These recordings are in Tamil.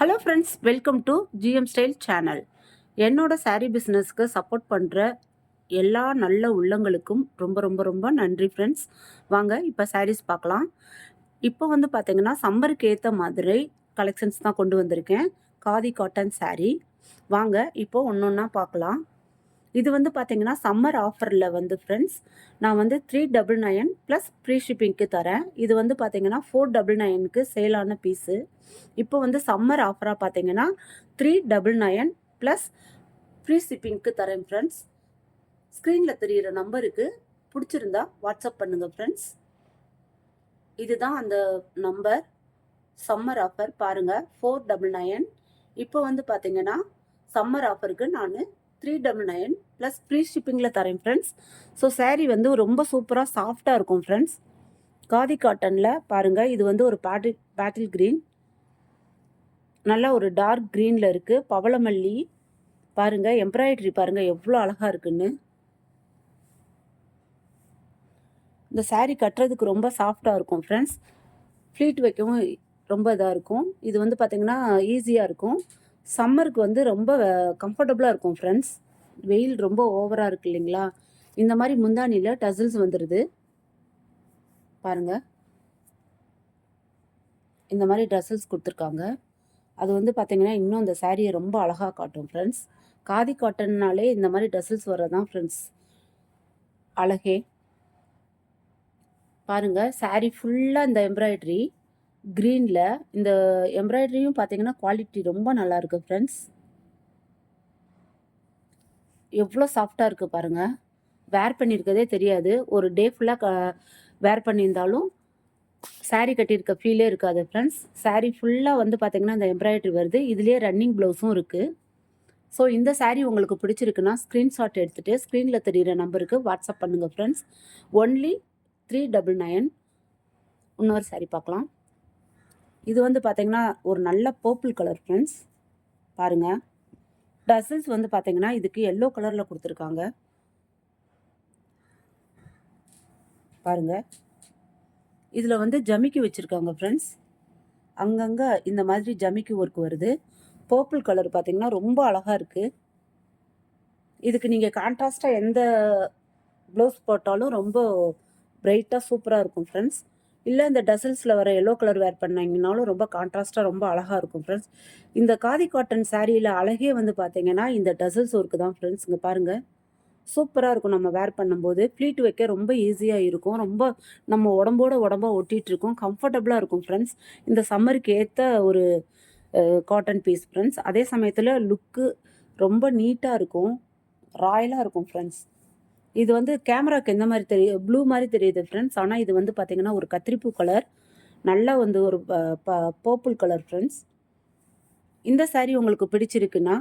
Hello friends, welcome to GM style channel. என்னோட சாரீ பிஸ்னஸ்க்கு சப்போர்ட் பண்ணுற எல்லா நல்ல உள்ளங்களுக்கும் ரொம்ப ரொம்ப ரொம்ப நன்றி ஃப்ரெண்ட்ஸ். வாங்க இப்போ சாரீஸ் பார்க்கலாம். இப்போ வந்து பார்த்தீங்கன்னா சம்மருக்கு ஏற்ற மாதிரி கலெக்ஷன்ஸ் தான் கொண்டு வந்திருக்கேன். காதி காட்டன் சாரீ. வாங்க இப்போ ஒன்று ஒன்றா பார்க்கலாம். இது வந்து பார்த்தீங்கன்னா சம்மர் ஆஃபரில் வந்து ஃப்ரெண்ட்ஸ் நான் வந்து 399 ப்ளஸ் ஃப்ரீ ஷிப்பிங்க்கு தரேன். இது வந்து பார்த்தீங்கன்னா 499க்கு சேலான பீஸு. இப்போ வந்து சம்மர் ஆஃபராக பார்த்தீங்கன்னா 399 ப்ளஸ் ஃப்ரீ ஷிப்பிங்க்கு தரேன் ஃப்ரெண்ட்ஸ். ஸ்க்ரீனில் தெரிகிற நம்பருக்கு பிடிச்சிருந்தா வாட்ஸ்அப் பண்ணுங்கள் ஃப்ரெண்ட்ஸ். இதுதான் அந்த நம்பர். சம்மர் ஆஃபர் பாருங்கள், 499. இப்போ வந்து பார்த்தீங்கன்னா சம்மர் ஆஃபருக்கு நான் 399 ப்ளஸ் ஃப்ரீ ஷிப்பிங்கில் தரேன் ஃப்ரெண்ட்ஸ். ஸோ சாரீ வந்து ரொம்ப சூப்பராக சாஃப்டாக இருக்கும் ஃப்ரெண்ட்ஸ். காதி காட்டனில் பாருங்கள், இது வந்து ஒரு பேட்டில் க்ரீன், நல்லா ஒரு டார்க் க்ரீனில் இருக்குது. பவளமல்லி பாருங்கள், எம்ப்ராய்டரி பாருங்கள் எவ்வளோ அழகாக இருக்குன்னு. இந்த சாரீ கட்டுறதுக்கு ரொம்ப சாஃப்டாக இருக்கும் ஃப்ரெண்ட்ஸ். ஃப்ளீட் வைக்கவும் ரொம்ப இதாக இருக்கும். இது வந்து பார்த்திங்கன்னா ஈஸியாக இருக்கும். சம்மருக்கு வந்து ரொம்ப கம்ஃபர்டபுளாக இருக்கும் ஃப்ரெண்ட்ஸ். வெயில் ரொம்ப ஓவராக இருக்குது இல்லைங்களா? இந்த மாதிரி முந்தானியில் டசில்ஸ் வந்துடுது பாருங்கள். இந்த மாதிரி டசில்ஸ் கொடுத்துருக்காங்க. அது வந்து பார்த்திங்கன்னா இன்னும் அந்த சாரியை ரொம்ப அழகாக காட்டும் ஃப்ரெண்ட்ஸ். காதி காட்டன்னாலே இந்த மாதிரி டசில்ஸ் வர்றதான் ஃப்ரெண்ட்ஸ் அழகே. பாருங்கள், சாரீ ஃபுல்லாக இந்த எம்ப்ராய்டரி க்ரீனில். இந்த எம்ப்ராய்டரியும் பார்த்தீங்கன்னா குவாலிட்டி ரொம்ப நல்லா இருக்குது ஃப்ரெண்ட்ஸ். எவ்வளோ சாஃப்டாக இருக்குது பாருங்கள். வேர் பண்ணியிருக்கதே தெரியாது. ஒரு டே ஃபுல்லாக வேர் பண்ணியிருந்தாலும் சாரீ கட்டியிருக்க ஃபீலே இருக்காது ஃப்ரெண்ட்ஸ். சாரீ ஃபுல்லாக வந்து பார்த்திங்கன்னா இந்த எம்ப்ராய்டரி வருது. இதுலேயே ரன்னிங் ப்ளவுஸும் இருக்குது. ஸோ இந்த சாரீ உங்களுக்கு பிடிச்சிருக்குன்னா ஸ்க்ரீன்ஷாட் எடுத்துகிட்டு ஸ்க்ரீனில் தெரிகிற நம்பருக்கு வாட்ஸ்அப் பண்ணுங்கள் ஃப்ரெண்ட்ஸ். ஒன்லி 399. இன்னொரு சாரீ பார்க்கலாம். இது வந்து பார்த்திங்கன்னா ஒரு நல்ல பர்பிள் கலர் ஃப்ரெண்ட்ஸ். பாருங்கள், டசில்ஸ் வந்து பார்த்திங்கன்னா இதுக்கு எல்லோ கலரில் கொடுத்துருக்காங்க பாருங்கள். இதில் வந்து ஜமிக்கி வச்சுருக்காங்க ஃப்ரெண்ட்ஸ். அங்கங்கே இந்த மாதிரி ஜமிக்கி ஒர்க் வருது. பர்பிள் கலர் பார்த்திங்கன்னா ரொம்ப அழகாக இருக்குது. இதுக்கு நீங்கள் கான்ட்ராஸ்ட்டாக எந்த ப்ளவுஸ் போட்டாலும் ரொம்ப பிரைட்டாக சூப்பராக இருக்கும் ஃப்ரெண்ட்ஸ். இல்லை இந்த டசில்ஸில் வர எல்லோ கலர் வேர் பண்ணிங்கனாலும் ரொம்ப கான்ட்ராஸ்ட்டாக ரொம்ப அழகாக இருக்கும் ஃப்ரெண்ட்ஸ். இந்த காதி காட்டன் சாரியில் அழகே வந்து பார்த்திங்கன்னா இந்த டசில்ஸ் ஒர்க்கு தான் ஃப்ரெண்ட்ஸ். இங்கே பாருங்கள், சூப்பராக இருக்கும். நம்ம வேர் பண்ணும்போது ஃப்ளீட் வைக்க ரொம்ப ஈஸியாக இருக்கும். ரொம்ப நம்ம உடம்பாக ஒட்டிகிட்ருக்கும். கம்ஃபர்டபுளாக இருக்கும் ஃப்ரெண்ட்ஸ். இந்த சம்மருக்கு ஏற்ற ஒரு காட்டன் பீஸ் ஃப்ரெண்ட்ஸ். அதே சமயத்தில் லுக்கு ரொம்ப நீட்டாக இருக்கும், ராயலாக இருக்கும் ஃப்ரெண்ட்ஸ். இது வந்து கேமராவுக்கு எந்த மாதிரி தெரியும், ப்ளூ மாதிரி தெரியுது ஃப்ரெண்ட்ஸ். ஆனால் இது வந்து பார்த்திங்கன்னா ஒரு கத்திரிப்பூ கலர், நல்லா வந்து ஒரு பர்பிள் கலர் ஃப்ரெண்ட்ஸ். இந்த சாரீ உங்களுக்கு பிடிச்சிருக்குன்னா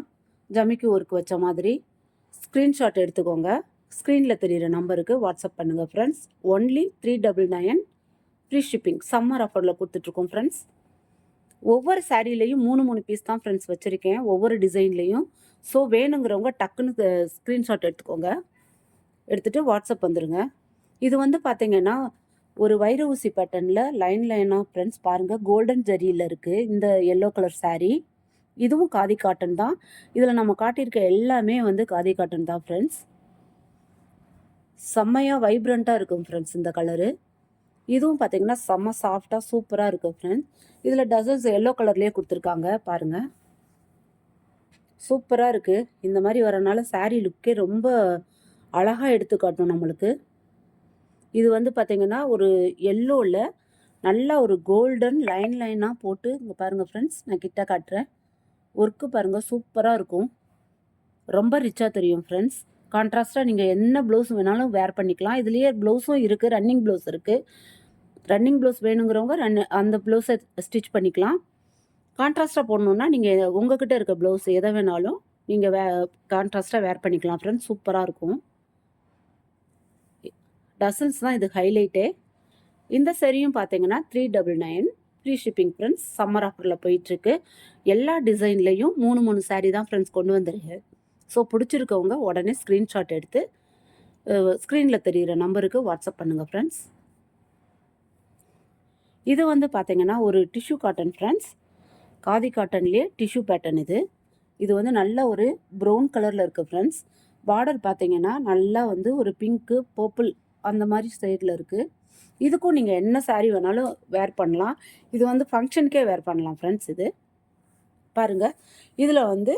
ஜமிக்கி ஒர்க் வச்ச மாதிரி ஸ்க்ரீன்ஷாட் எடுத்துக்கோங்க. ஸ்க்ரீனில் தெரிகிற நம்பருக்கு வாட்ஸ்அப் பண்ணுங்கள் friends. Only 399 free shipping summer ஆஃபரில் கொடுத்துட்ருக்கோம் ஃப்ரெண்ட்ஸ். ஒவ்வொரு சாரீலையும் 3 பீஸ் தான் ஃப்ரெண்ட்ஸ் வச்சுருக்கேன், ஒவ்வொரு டிசைன்லேயும். ஸோ வேணுங்கிறவங்க டக்குன்னு ஸ்க்ரீன்ஷாட் எடுத்துக்கோங்க. எடுத்துகிட்டு வாட்ஸ்அப் வந்துடுங்க. இது வந்து பார்த்திங்கன்னா ஒரு வைர ஊசி பேட்டர்னில் லைனாக ஃப்ரெண்ட்ஸ் பாருங்கள், கோல்டன் ஜரியில் இருக்குது இந்த எல்லோ கலர் சாரீ. இதுவும் காதி காட்டன் தான். இதில் நம்ம காட்டியிருக்க எல்லாமே வந்து காதி காட்டன் தான் ஃப்ரெண்ட்ஸ். செம்மையாக வைப்ரண்ட்டாக இருக்கும் ஃப்ரெண்ட்ஸ் இந்த கலரு. இதுவும் பார்த்திங்கன்னா செம்ம சாஃப்டாக சூப்பராக இருக்குது ஃப்ரெண்ட்ஸ். இதில் டசல்ஸ் எல்லோ கலர்லேயே கொடுத்துருக்காங்க பாருங்கள், சூப்பராக இருக்குது. இந்த மாதிரி வரனால சாரீ லுக்கே ரொம்ப அழகாக எடுத்து காட்டும் நம்மளுக்கு. இது வந்து பார்த்திங்கன்னா ஒரு எல்லோவில் நல்லா ஒரு கோல்டன் லைனாக போட்டு இங்கே பாருங்கள் ஃப்ரெண்ட்ஸ். நான் கிட்ட காட்டுறேன். ஒர்க்கு பாருங்கள், சூப்பராக இருக்கும். ரொம்ப ரிச்சாக தெரியும் ஃப்ரெண்ட்ஸ். கான்ட்ராஸ்ட்டாக நீங்கள் என்ன ப்ளவுஸ் வேணாலும் வேர் பண்ணிக்கலாம். இதுலேயே ப்ளவுஸும் இருக்குது, ரன்னிங் ப்ளவுஸ் இருக்குது. ரன்னிங் ப்ளவுஸ் வேணுங்கிறவங்க அந்த ப்ளவுஸை ஸ்டிச் பண்ணிக்கலாம். கான்ட்ராஸ்ட்டாக போடணுன்னா நீங்கள் உங்கள்கிட்ட இருக்க ப்ளவுஸ் எதை வேணாலும் நீங்கள் கான்ட்ராஸ்ட்டாக வேர் பண்ணிக்கலாம் ஃப்ரெண்ட்ஸ். சூப்பராக இருக்கும். டசில்ஸ் தான் இது ஹைலைட்டே. இந்த சரியும் பார்த்தீங்கன்னா 399 ஃப்ரீ ஷிப்பிங் ஃப்ரெண்ட்ஸ். சம்மர் ஆஃபரில் போயிட்டுருக்கு. எல்லா டிசைன்லேயும் 3 சாரீ தான் ஃப்ரெண்ட்ஸ் கொண்டு வந்துருக்கு. ஸோ பிடிச்சிருக்கவங்க உடனே ஸ்க்ரீன்ஷாட் எடுத்து ஸ்க்ரீனில் தெரிகிற நம்பருக்கு வாட்ஸ்அப் பண்ணுங்கள் ஃப்ரெண்ட்ஸ். இது வந்து பார்த்திங்கன்னா ஒரு டிஷ்யூ காட்டன் ஃப்ரெண்ட்ஸ். காதி காட்டன்லேயே டிஷ்யூ பேட்டர்ன் இது. இது வந்து நல்ல ஒரு ப்ரௌன் கலரில் இருக்குது ஃப்ரெண்ட்ஸ். பார்டர் பார்த்தீங்கன்னா நல்லா வந்து ஒரு பிங்க்கு பர்பிள் அந்த மாதிரி சைடில் இருக்குது. இதுக்கும் நீங்கள் என்ன சாரீ வேணாலும் வேர் பண்ணலாம். இது வந்து ஃபங்க்ஷனுக்கே வேர் பண்ணலாம் ஃப்ரெண்ட்ஸ். இது பாருங்கள், இதில் வந்து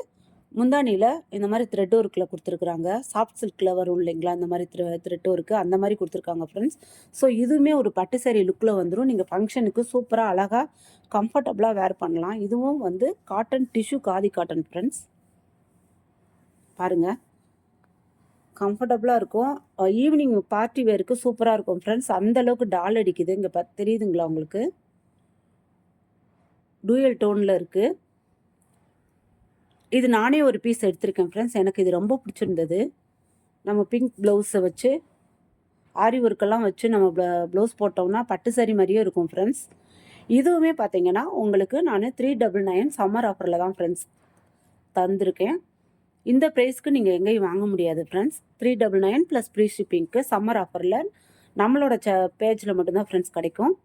முந்தானியில் இந்த மாதிரி த்ரெட் ஒர்க்கில் கொடுத்துருக்குறாங்க. சாஃப்ட் சில்கில் வரும் இல்லைங்களா, அந்த மாதிரி த்ரெட் ஒர்க்கு அந்த மாதிரி கொடுத்துருக்காங்க ஃப்ரெண்ட்ஸ். ஸோ இதுவுமே ஒரு பட்டு சாரீ லுக்கில் வந்துடும். நீங்கள் ஃபங்க்ஷனுக்கு சூப்பராக அழகாக கம்ஃபர்டபுளாக வேர் பண்ணலாம். இதுவும் வந்து cotton tissue khadi cotton friends. பாருங்கள், கம்ஃபர்டபுளாக இருக்கும். ஈவினிங் பார்ட்டி வேருக்கு சூப்பராக இருக்கும் ஃப்ரெண்ட்ஸ். அந்தளவுக்கு டால் அடிக்குது. இங்கே தெரியுதுங்களா உங்களுக்கு? டூயல் டோனில் இருக்குது. இது நானே ஒரு பீஸ் எடுத்திருக்கேன் ஃப்ரெண்ட்ஸ். எனக்கு இது ரொம்ப பிடிச்சிருந்தது. நம்ம பிங்க் ப்ளவுஸை வச்சு ஆரி ஒர்க்கெல்லாம் வச்சு நம்ம ப்ளவுஸ் போட்டோம்னா பட்டு சாரி மாதிரியே இருக்கும் ஃப்ரெண்ட்ஸ். இதுவுமே பார்த்தீங்கன்னா உங்களுக்கு நான் 399 சம்மர் ஆஃபரில் தான் ஃப்ரெண்ட்ஸ் தந்திருக்கேன். இந்த ப்ரைஸ்க்கு நீங்கள் எங்கேயும் வாங்க முடியாது ஃப்ரெண்ட்ஸ். 399 ப்ளஸ் ஃப்ரீ ஷிப்பிங்க்கு சம்மர் ஆஃபரில் நம்மளோட பேஜில் மட்டும்தான் ஃப்ரெண்ட்ஸ் கிடைக்கும்.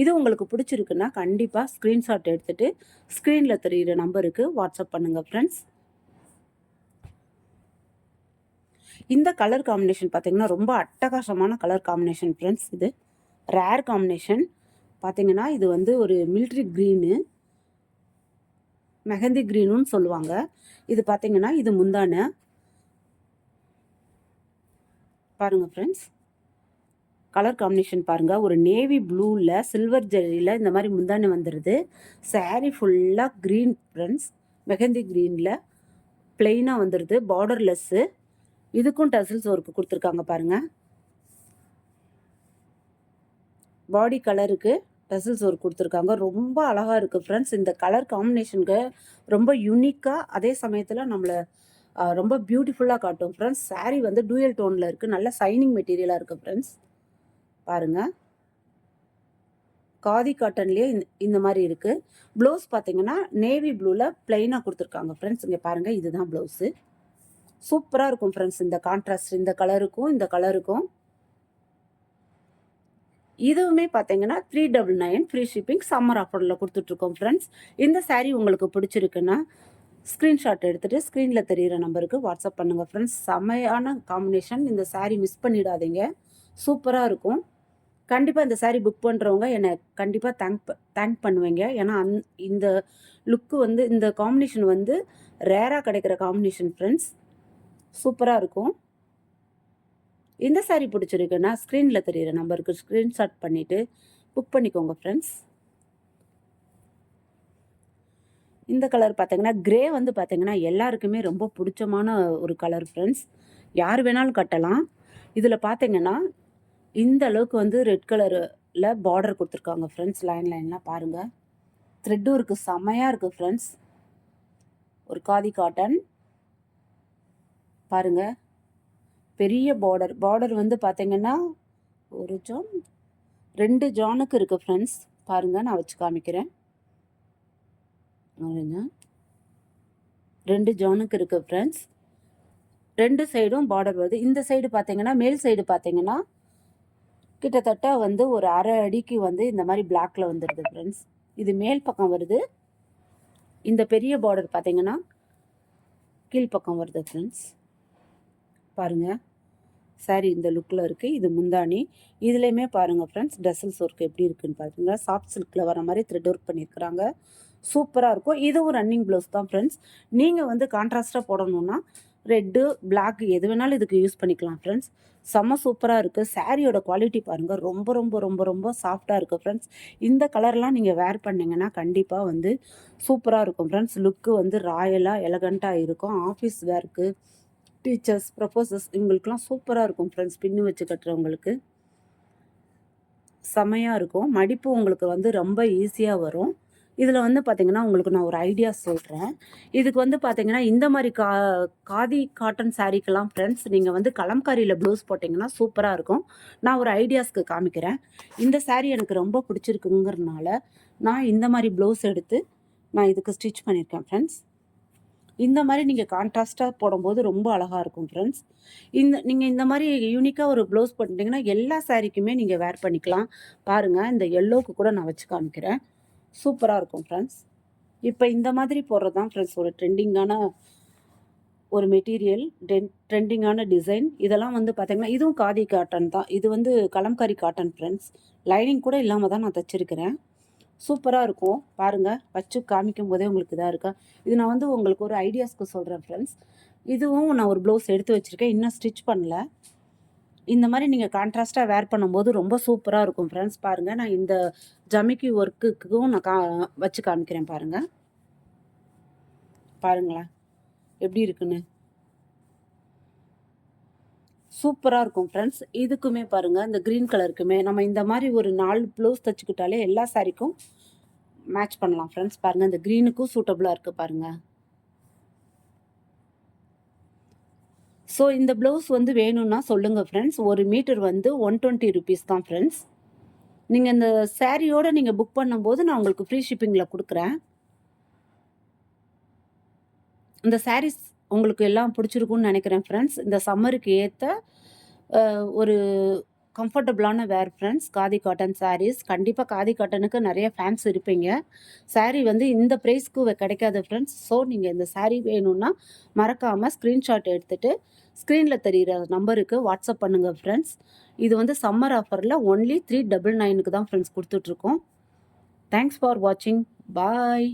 இது உங்களுக்கு பிடிச்சிருக்குன்னா கண்டிப்பாக ஸ்க்ரீன்ஷாட் எடுத்துகிட்டு ஸ்க்ரீனில் தெரிகிற நம்பருக்கு வாட்ஸ்அப் பண்ணுங்கள் ஃப்ரெண்ட்ஸ். இந்த கலர் காம்பினேஷன் பார்த்திங்கன்னா ரொம்ப அட்டகாசமான கலர் காம்பினேஷன் ஃப்ரெண்ட்ஸ். இது ரேர் காம்பினேஷன். பார்த்திங்கன்னா இது வந்து ஒரு மிலிட்ரி க்ரீனு, மெஹந்தி க்ரீனுன்னு சொல்லுவாங்க. இது பார்த்திங்கன்னா இது முந்தான பாருங்கள் ஃப்ரெண்ட்ஸ். கலர் காம்பினேஷன் பாருங்கள். ஒரு நேவி ப்ளூவில் சில்வர் ஜெரியில் இந்த மாதிரி முந்தானி வந்துடுது. சாரீ ஃபுல்லாக க்ரீன் ஃப்ரெண்ட்ஸ், மெஹந்தி க்ரீனில் பிளெயினாக வந்துடுது. பார்டர்லெஸ்ஸு. இதுக்கும் டசில்ஸ் ஒர்க்கு கொடுத்துருக்காங்க பாருங்கள். பாடி கலருக்கு டசில்ஸ் ஒர்க் கொடுத்துருக்காங்க. ரொம்ப அழகாக இருக்குது ஃப்ரெண்ட்ஸ். இந்த கலர் காம்பினேஷனுக்கு ரொம்ப யூனிக்காக, அதே சமயத்தில் நம்மளை ரொம்ப பியூட்டிஃபுல்லாக காட்டும் ஃப்ரெண்ட்ஸ். சாரீ வந்து டூயல் டோனில் இருக்குது. நல்ல சைனிங் மெட்டீரியலாக இருக்குது ஃப்ரெண்ட்ஸ். பாருங்கள், காதி காட்டன்லேயே இந்த மாதிரி இருக்குது. ப்ளவுஸ் பார்த்தீங்கன்னா நேவி ப்ளூவில் பிளெயினாக கொடுத்துருக்காங்க ஃப்ரெண்ட்ஸ். இங்கே பாருங்கள், இதுதான் ப்ளவுஸு. சூப்பராக இருக்கும் ஃப்ரெண்ட்ஸ். இந்த கான்ட்ராஸ்ட் இந்த கலருக்கும் இந்த கலருக்கும். இதுவுமே பார்த்தீங்கன்னா 399 ஃப்ரீ ஷிப்பிங் சம்மர் ஆஃபரில் கொடுத்துட்ருக்கோம் ஃப்ரெண்ட்ஸ். இந்த சாரீ உங்களுக்கு பிடிச்சிருக்குன்னா ஸ்க்ரீன்ஷாட் எடுத்துகிட்டு ஸ்க்ரீனில் தெரிகிற நம்பருக்கு வாட்ஸ்அப் பண்ணுங்கள் ஃப்ரெண்ட்ஸ். செமையான காம்பினேஷன். இந்த சாரீ மிஸ் பண்ணிடாதீங்க. சூப்பராக இருக்கும். கண்டிப்பாக இந்த சாரீ புக் பண்ணுறவங்க என்னை கண்டிப்பாக தேங்க் பண்ணுவீங்க. ஏன்னா இந்த லுக்கு வந்து இந்த காம்பினேஷன் வந்து ரேராக கிடைக்கிற காம்பினேஷன் ஃப்ரெண்ட்ஸ். சூப்பராக இருக்கும். இந்த சாரீ பிடிச்சிருக்குன்னா ஸ்க்ரீனில் தெரிகிற நம்பருக்கு ஸ்க்ரீன்ஷாட் பண்ணிவிட்டு புக் பண்ணிக்கோங்க ஃப்ரெண்ட்ஸ். இந்த கலர் பார்த்தீங்கன்னா கிரே வந்து பார்த்தீங்கன்னா எல்லாருக்குமே ரொம்ப பிடிச்சமான ஒரு கலர் ஃப்ரெண்ட்ஸ். யார் வேணாலும் கட்டலாம். இதில் பார்த்தீங்கன்னா இந்த அளவுக்கு வந்து ரெட் கலரில் பார்டர் கொடுத்துருக்காங்க ஃப்ரெண்ட்ஸ். லைன்லாம் பாருங்கள். த்ரெட்டும் இருக்குது. செமையாக இருக்குது ஃப்ரெண்ட்ஸ். ஒரு காதி காட்டன் பாருங்கள். பெரிய பார்டர் வந்து பார்த்தீங்கன்னா ஒரு ஜான் 2 ஜானுக்கு இருக்குது ஃப்ரெண்ட்ஸ். பாருங்கள், நான் வச்சு காமிக்கிறேன். 2 ஜானுக்கு இருக்குது ஃப்ரெண்ட்ஸ். 2 சைடும் பார்டர் வருது. இந்த சைடு பார்த்தீங்கன்னா மேல் சைடு பார்த்தீங்கன்னா கிட்டத்தட்ட வந்து ஒரு அரை அடிக்கு வந்து இந்த மாதிரி பிளாக்ல வந்துடுது ஃப்ரெண்ட்ஸ். இது மேல் பக்கம் வருது. இந்த பெரிய பார்டர் பார்த்தீங்கன்னா கீழ்ப்பக்கம் வருது ஃப்ரெண்ட்ஸ். பாருங்கள், சாரீ இந்த லுக்கில் இருக்குது. இது முந்தானி. இதுலேயுமே பாருங்கள் ஃப்ரெண்ட்ஸ், டசல்ஸ் ஒர்க் எப்படி இருக்குன்னு பார்த்தீங்கன்னா சாஃப்ட் சில்கில் வர மாதிரி த்ரெட் ஒர்க் பண்ணியிருக்கிறாங்க. சூப்பராக இருக்கும். இதுவும் ரன்னிங் ப்ளவுஸ் தான் ஃப்ரெண்ட்ஸ். நீங்கள் வந்து கான்ட்ராஸ்ட்டாக போடணுன்னா ரெட்டு பிளாக் எது வேணாலும் இதுக்கு யூஸ் பண்ணிக்கலாம் ஃப்ரெண்ட்ஸ். செம்ம சூப்பராக இருக்குது. சாரியோட குவாலிட்டி பாருங்கள். ரொம்ப ரொம்ப ரொம்ப ரொம்ப சாஃப்டாக இருக்குது ஃப்ரெண்ட்ஸ். இந்த கலர்லாம் நீங்கள் வேர் பண்ணிங்கன்னா கண்டிப்பாக வந்து சூப்பராக இருக்கும் ஃப்ரெண்ட்ஸ். லுக்கு வந்து ராயலாக எலகண்ட்டாக இருக்கும். ஆஃபீஸ் வேர்க்கு, டீச்சர்ஸ், ப்ரொஃபஸர்ஸ் இவங்களுக்குலாம் சூப்பராக இருக்கும் ஃப்ரெண்ட்ஸ். பின்னு வச்சு கட்டுறவங்களுக்கு செமையாக இருக்கும். மடிப்பு உங்களுக்கு வந்து ரொம்ப ஈஸியாக வரும். இதில் வந்து பார்த்திங்கன்னா உங்களுக்கு நான் ஒரு ஐடியா சொல்கிறேன். இதுக்கு வந்து பார்த்திங்கன்னா இந்த மாதிரி காதி காட்டன் சாரீக்கெல்லாம் ஃப்ரெண்ட்ஸ் நீங்கள் வந்து கலம்காரியில் ப்ளவுஸ் போட்டிங்கன்னா சூப்பராக இருக்கும். நான் ஒரு ஐடியாஸ்க்கு காமிக்கிறேன். இந்த சாரீ எனக்கு ரொம்ப பிடிச்சிருக்குங்கிறதுனால நான் இந்த மாதிரி ப்ளவுஸ் எடுத்து நான் இதுக்கு ஸ்டிச் பண்ணியிருக்கேன் ஃப்ரெண்ட்ஸ். இந்த மாதிரி நீங்கள் கான்ட்ராஸ்ட்டாக போடும்போது ரொம்ப அழகாக இருக்கும் ஃப்ரெண்ட்ஸ். நீங்கள் இந்த மாதிரி யூனிக்காக ஒரு ப்ளவுஸ் போட்டிங்கன்னா எல்லா சாரீக்குமே நீங்கள் வேர் பண்ணிக்கலாம். பாருங்கள், இந்த எல்லோவுக்கு கூட நான் வச்சு காமிக்கிறேன். சூப்பராக இருக்கும் ஃப்ரெண்ட்ஸ். இப்போ இந்த மாதிரி போடுறது தான் ஃப்ரெண்ட்ஸ் ஒரு ட்ரெண்டிங்கான ஒரு மெட்டீரியல், ட்ரெண்டிங்கான டிசைன். இதெல்லாம் வந்து பார்த்தீங்கன்னா, இதுவும் காதி காட்டன் தான். இது வந்து கலம்காரி காட்டன் ஃப்ரெண்ட்ஸ். லைனிங் கூட இல்லாம தான் நான் தச்சிருக்கிறேன். சூப்பரா இருக்கும். பாருங்க, வச்சு காமிக்கும்போதே உங்களுக்கு இதா இருக்கா? இது நான் வந்து உங்களுக்கு ஒரு ஐடியாஸ்க்கு சொல்றேன் ஃப்ரெண்ட்ஸ். இதுவும் நான் ஒரு ப்ளவுஸ் எடுத்து வச்சிருக்கேன். இன்னும் ஸ்டிச் பண்ணல. இந்த மாரி நீங்க கான்ட்ராஸ்ட்டா வேர் பண்ணும்போது ரொம்ப சூப்பரா இருக்கும் ஃப்ரெண்ட்ஸ். பாருங்க, நான் இந்த ஜமிக்கி ஒர்க்குக்கும் நான் வச்சு காமிக்கிறேன் பாருங்க. பாருங்களேன், எப்படி இருக்குன்னு. சூப்பரா இருக்கும் ஃப்ரெண்ட்ஸ். இதுக்குமே பாருங்க, இந்த கிரீன் கலருக்குமே நம்ம இந்த மாரி ஒரு 4 ப்ளவுஸ் தச்சுக்கிட்டாலே எல்லா சாரீக்கும் மேட்ச் பண்ணலாம் ஃப்ரெண்ட்ஸ். பாருங்க, இந்த கிரீனுக்கும் சூட்டபிளா இருக்கு பாருங்க. ஸோ இந்த ப்ளவுஸ் வந்து வேணும்னா சொல்லுங்க ஃப்ரெண்ட்ஸ். 1 மீட்டர் வந்து 120 ரூபீஸ் தான் ஃப்ரெண்ட்ஸ். நீங்க இந்த சாரியோட நீங்க புக் பண்ணும்போது நான் உங்களுக்கு ஃப்ரீ ஷிப்பிங்ல குடுக்குறேன். இந்த சாரீஸ் உங்களுக்கு எல்லாம் பிடிச்சிருக்கும்னு நினைக்கிறேன் ஃப்ரெண்ட்ஸ். இந்த சம்மருக்கு ஏத்த ஒரு கம்ஃபர்டபுளான வேர் ஃப்ரெண்ட்ஸ். காதி காட்டன் சாரீஸ். கண்டிப்பா காதி காட்டனுக்கு நெறைய ஃபேன்ஸ் இருப்பீங்க. சாரீ வந்து இந்த பிரைஸ்க்கு கிடைக்காது ஃப்ரெண்ட்ஸ். ஸோ நீங்க இந்த சாரீ வேணும்னா மறக்காம ஸ்க்ரீன்ஷாட் எடுத்துட்டு ஸ்க்ரீன்ல தெரியிற நம்பருக்கு வாட்ஸ்அப் பண்ணுங்க ஃப்ரெண்ட்ஸ். இது வந்து சம்மர் ஆஃபர்ல ஒன்லி 399க்கு தான் ஃப்ரெண்ட்ஸ் குடுத்துட்ருக்கோம். தேங்க்ஸ் ஃபார் வாட்சிங். பாய்.